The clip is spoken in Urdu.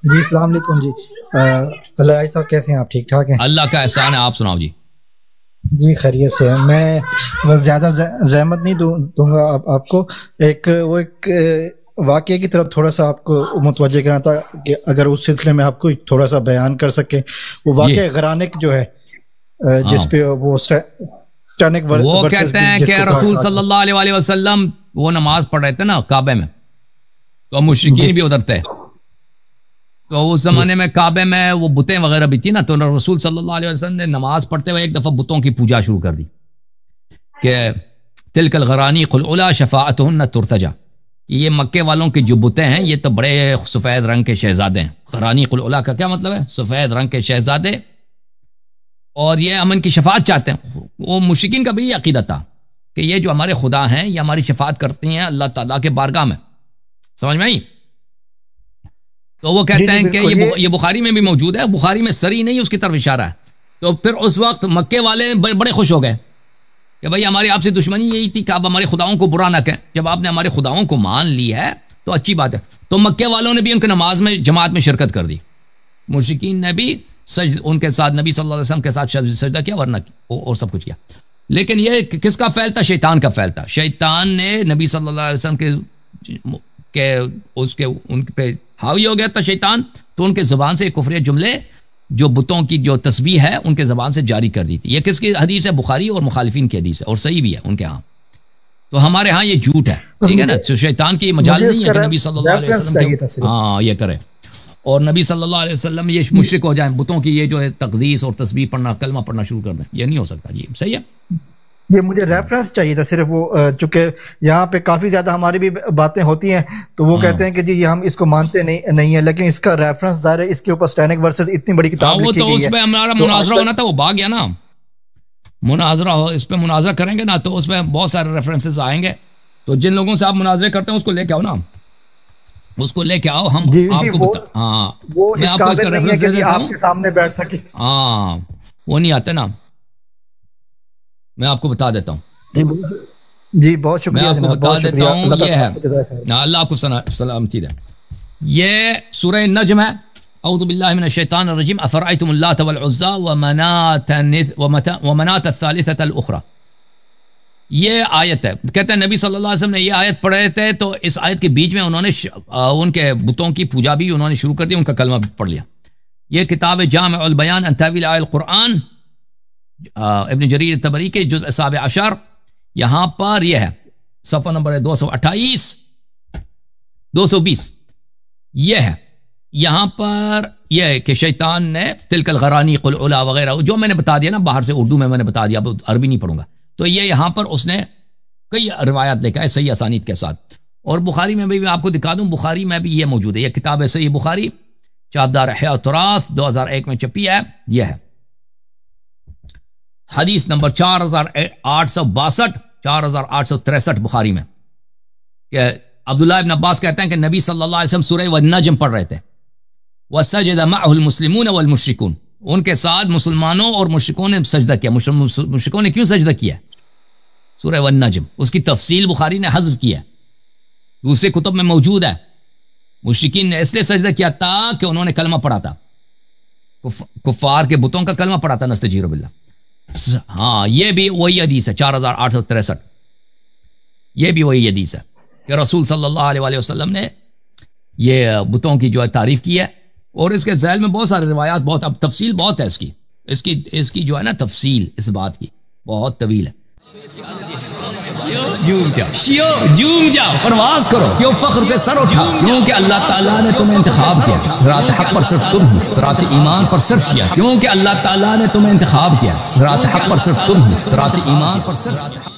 جی السلام علیکم جی اللہ صاحب کیسے ہیں آپ؟ ٹھیک ٹھاک ہیں؟ اللہ کا احسان ہے، آپ سناؤ جی۔ جی خیریت سے ہے۔ میں بس زیادہ زحمت نہیں دوں گا آپ کو۔ ایک واقعے کی طرف تھوڑا سا آپ کو متوجہ کرنا تھا کہ اگر اس سلسلے میں آپ کو تھوڑا سا بیان کر سکیں۔ وہ واقعہ غرانک جو ہے جس پہ وہ کہتے ہیں کہ رسول صلی اللہ علیہ وسلم وہ نماز پڑھ رہے تھے نا کعبے میں، تو مشرکین بھی ادھر تھے، تو اس زمانے میں کعبے میں وہ بتیں وغیرہ بھی تھی نا، تو رسول صلی اللہ علیہ وسلم نے نماز پڑھتے ہوئے ایک دفعہ بتوں کی پوجا شروع کر دی کہ تلک الغرانیق العلی شفاعتہن ترتجا، یہ مکے والوں کے جو بتیں ہیں یہ تو بڑے سفید رنگ کے شہزادے ہیں۔ غرانیق العلی کا کیا مطلب ہے؟ سفید رنگ کے شہزادے، اور یہ امن کی شفاعت چاہتے ہیں۔ وہ مشرکین کا بھی یہ عقیدہ تھا کہ یہ جو ہمارے خدا ہیں یہ ہماری شفاعت کرتی ہیں اللہ تعالیٰ کے بارگاہ میں، سمجھ میں آئی؟ تو وہ کہتے ہیں کہ یہ بخاری میں بھی موجود ہے، بخاری میں سری نہیں اس کی طرف اشارہ ہے۔ تو پھر اس وقت مکے والے بڑے خوش ہو گئے کہ بھائی ہماری آپ سے دشمنی یہی تھی کہ آپ ہمارے خداؤں کو برا نہ کہیں، جب آپ نے ہمارے خداؤں کو مان لی ہے تو اچھی بات ہے۔ تو مکے والوں نے بھی ان کے نماز میں جماعت میں شرکت کر دی، مشرکین نے بھی ان کے ساتھ نبی صلی اللہ علیہ وسلم کے ساتھ سجدہ کیا ورنہ اور سب کچھ کیا۔ لیکن یہ کس کا فعل تھا؟ شیطان کا فعل تھا۔ شیطان نے نبی صلی اللہ علیہ وسلم ان پہ حاوی ہو گیا تھا شیطان، تو ان کے زبان سے کفری جملے جو بتوں کی جو تسبیح ہے ان کے زبان سے جاری کر دی تھی۔ یہ کس کی حدیث ہے؟ بخاری اور مخالفین کی حدیث ہے، اور صحیح بھی ہے ان کے ہاں۔ تو ہمارے ہاں یہ جھوٹ ہے، ٹھیک ہے نا؟ شیطان کی مجال نہیں ہے کہ نبی صلی اللہ علیہ وسلم ہاں یہ کرے، اور نبی صلی اللہ علیہ وسلم یہ مشرک ہو جائیں، بتوں کی یہ جو ہے تقدیس اور تسبیح پڑھنا، کلمہ پڑھنا شروع کر دیں، یہ نہیں ہو سکتا جی، صحیح ہے۔ یہ مجھے ریفرنس چاہیے تھا صرف، وہ چونکہ یہاں پہ کافی زیادہ ہماری بھی باتیں ہوتی ہیں تو وہ کہتے ہیں کہ جی ہم اس کو مانتے نہیں ہیں، لیکن اس کا ریفرنس ظاہر ہے، اس کے اوپر سٹینک ورسز اتنی بڑی کتاب لکھی گئی ہے، وہ تو اس پہ ہمارا مناظرہ ہونا تھا، وہ بھاگ گیا نا۔ مناظرہ ہو، اس پہ مناظرہ کریں گے نا تو اس میں بہت سارے ریفرنسز آئیں گے، تو جن لوگوں سے آپ مناظرے کرتے ہیں اس کو لے کے آؤ نا، اس کو لے کے آؤ، ہم آپ کو ہاں میں آپ کو اس کا ریفرنس دے دیتا ہوں، آپ کے سامنے بیٹھ سکے، ہاں وہ نہیں آتے نا، میں آپ کو بتا دیتا ہوں جی بہت شکریہ، میں آپ کو بتا دیتا ہوں، یہ ہے اللہ آپ کو سلامتی دے۔ یہ سورہ نجم ہے، اعوذ باللہ من الشیطان الرجیم، افرأیتم اللات والعزی ومناة الثالثة الاخرى، یہ آیت ہے۔ کہتے ہیں نبی صلی اللہ علیہ وسلم نے یہ آیت پڑھے تھے تو اس آیت کے بیچ میں انہوں نے ان کے بتوں کی پوجا بھی انہوں نے شروع کر دی، ان کا کلمہ بھی پڑھ لیا۔ یہ کتاب جامع البیان عن تاویل آیات القرآن ابن جریر طبری کے جزء 17، یہاں پر یہ ہے صفحہ نمبر 228 220، یہ ہے یہاں پر یہ ہے کہ شیطان نے تلک الغرانیق العلی وغیرہ جو میں نے بتا دیا نا، باہر سے اردو میں نے بتا دیا، اب عربی نہیں پڑھوں گا، تو یہ یہاں پر اس نے کئی روایات لکھا ہے صحیح اسانید کے ساتھ، اور بخاری میں بھی میں آپ کو دکھا دوں، بخاری میں بھی یہ موجود ہے، یہ کتاب ہے صحیح بخاری، چاپدار احیاء التراث 2001 میں چھپی ہے، یہ ہے حدیث نمبر 4862 4863 بخاری میں، کہ عبداللہ ابن عباس کہتے ہیں کہ نبی صلی اللہ علیہ وسلم سورہ والنجم پڑھ رہے تھے، وَسَجَدَ مَعْهُ الْمُسْلِمُونَ وَالْمُشْرِكُونَ، ان کے ساتھ مسلمانوں اور مشرکوں نے سجدہ کیا۔ مشرکوں نے کیوں سجدہ کیا؟ سورہ والنجم، اس کی تفصیل بخاری نے حذف کیا، دوسرے کتب میں موجود ہے۔ مشرکین نے اس لیے سجدہ کیا تھا کہ انہوں نے کلمہ پڑھا تھا، کفار کے بتوں کا کلمہ پڑھا تھا، نستجیر باللہ۔ ہاں یہ بھی وہی حدیث ہے 4863، یہ بھی وہی حدیث ہے کہ رسول صلی اللہ علیہ وسلم نے یہ بتوں کی جو ہے تعریف کی ہے، اور اس کے ذیل میں بہت سارے روایات، بہت اب تفصیل بہت ہے اس کی جو ہے نا تفصیل اس بات کی بہت طویل ہے۔ جوم جاؤ پرواز کرو، کیوں فخر سے سر اٹھاؤ، کیونکہ اللہ تعالیٰ نے تمہیں انتخاب کیا، صراط حق پر صرف تم ہو، صراط ایمان پر صرف کیا، کیونکہ اللہ تعالیٰ نے تمہیں انتخاب کیا، صراط حق پر صرف تم ہو، صراط ایمان پر صرف